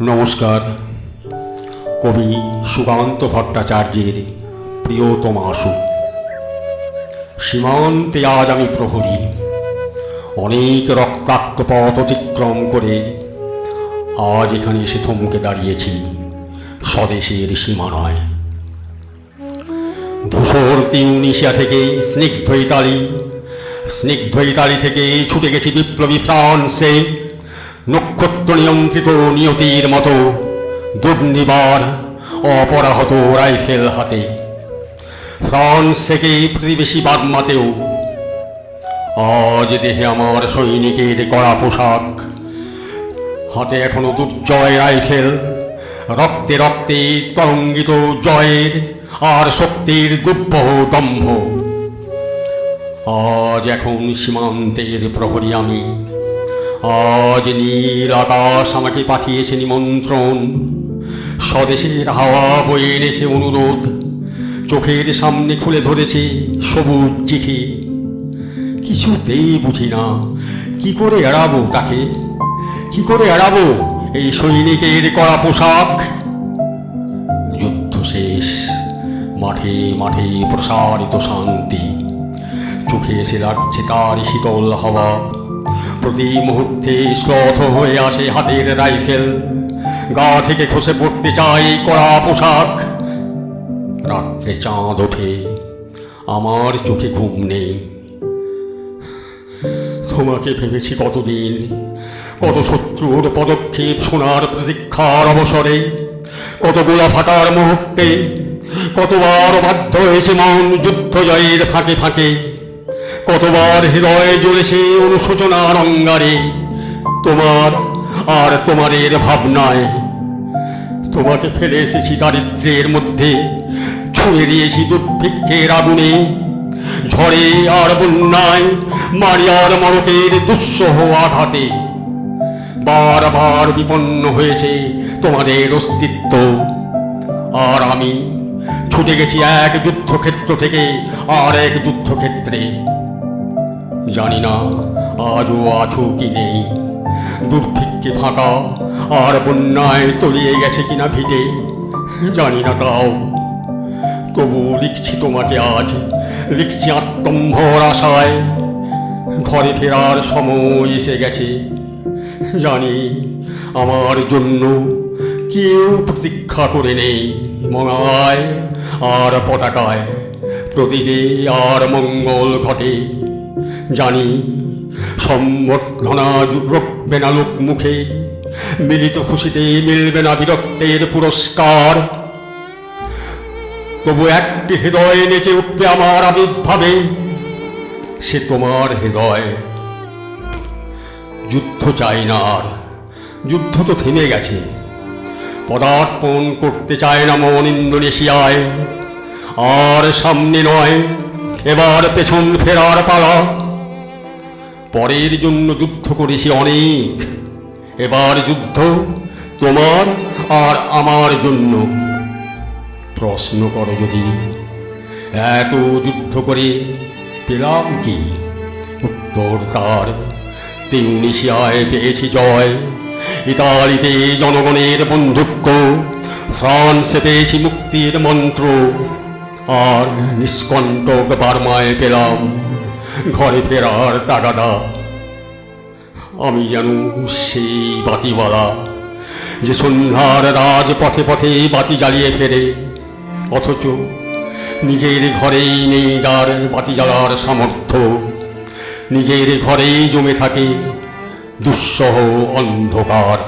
নমস্কার। কবি সুকান্ত ভট্টাচার্যের প্রিয়তম আশু। সীমান্তে আজ আমি প্রহরী, অনেক রক্তাক্ত পথ অতিক্রম করে আজ এখানে এসে থমকে দাঁড়িয়েছি স্বদেশের সীমানায়। ধূসর তিউনিশিয়া থেকে স্নিগ্ধ ইতালি থেকে ছুটে গেছি বিপ্লবী ফ্রান্সে, নক্ষত্র নিয়ন্ত্রিত নিয়তির মতো দুর্নিবার অপরাহত রাইফেল হাতে। ফ্রান্স থেকে প্রতিবেশী বার্মাতেও আজ দেহে আমার সৈনিকের কড়া পোশাক, হাতে এখনো দুর্জয় রাইফেল, রক্তে রক্তে তরঙ্গিত জয়ের আর শক্তির দুর্বহ দম্ভ। আজ এখন সীমান্তের প্রহরী আমি। আজ নীল আকাশ আমাকে পাঠিয়েছে নিমন্ত্রণ, স্বদেশের হাওয়া বয়ে এনেছে অনুরোধ, চোখের সামনে খুলে ধরেছে সবুজ চিঠি। কিছুতেই বুঝি না কি করে এড়াবো তাকে, কি করে এড়াবো এই সৈনিকের কড়া পোশাক। যুদ্ধ শেষ, মাঠে মাঠে প্রসারিত শান্তি, চোখে এসে লাগছে তার শীতল হাওয়া। প্রতি মুহূর্তে শ্লথ হয়ে আসে হাতের রাইফেল, গা থেকে খসে পড়তে চাই কড়া পোশাক। রাত্রে চাঁদ ওঠে, আমার চোখে ঘুম নেই। তোমাকে ভেবেছি কতদিন, কত শত্রুর পদক্ষেপ শোনার প্রতীক্ষার অবসরে, কত গোলা ফাটার মুহূর্তে, কতবার বাধ্য হয়েছে মন যুদ্ধ জয়ের ফাঁকে ফাঁকে, কতবার হৃদয়ে জ্বলেছে অনুশোচনার অঙ্গারে তোমার আর তোমাদের ভাবনায়। তোমাকে ফেলে এসেছি দারিদ্র্যের মধ্যে, ছুঁয়ে দিয়েছি দুর্ভিক্ষের আগুনে, ঝড়ে আর বন্যায়, মারিয়ার মরকের দুঃসহ আঘাতে। বারবার বিপন্ন হয়েছে তোমাদের অস্তিত্ব, আর আমি ছুটে গেছি এক যুদ্ধক্ষেত্র থেকে আর এক যুদ্ধক্ষেত্রে। জানি না আজও আছো কি নেই, দুর্ভিক্ষে ফাঁকা আর বন্যায় তলিয়ে গেছে কিনা ভিটে, জানি না তাও। তবু লিখছি তোমাকে আজ, লিখছি আত্মম্ভর আশায়। ঘরে ফেরার সময় এসে গেছে, জানি আমার জন্য কেউ প্রতীক্ষা করে নেই মঙ্গলায় আর পতাকায়, প্রদীপে আর মঙ্গল ঘটে। জানি সম্বর্ধনা রক্ষবে না লোক মুখে, মিলিত খুশিতে মিলবে না বিরক্তের পুরস্কার। তবু একটি হৃদয় নেচে উঠবে আমার আবির্ভাবে, সে তোমার হৃদয়। যুদ্ধ চাই না আর, যুদ্ধ তো থেমে গেছে। পদার্পণ করতে চায় না মন ইন্দোনেশিয়ায়, আর সামনে নয় এবার পেছন ফেরার পালা। পরের জন্য যুদ্ধ করেছি অনেক, এবার যুদ্ধ তোমার আর আমার জন্য। প্রশ্ন করো যদি এত যুদ্ধ করে পেলাম কি, উত্তর তার তিউনিশিয়ায় পেয়েছি জয়, ইতালিতে জনগণের বন্ধুত্ব, ফ্রান্সে পেয়েছি মুক্তির মন্ত্র, আর নিষ্কণ্টক বার্মায় পেলাম ঘরে ফেরার তাগাদা। আমি যেন সেই বাতিওয়ালা যে সন্ধ্যার রাজ পথে পথে বাতি জ্বালিয়ে ফেরে, অথচ নিজের ঘরেই নেই যার বাতি জ্বালার সামর্থ্য। নিজের ঘরেই জমে থাকে দুঃসহ অন্ধকার।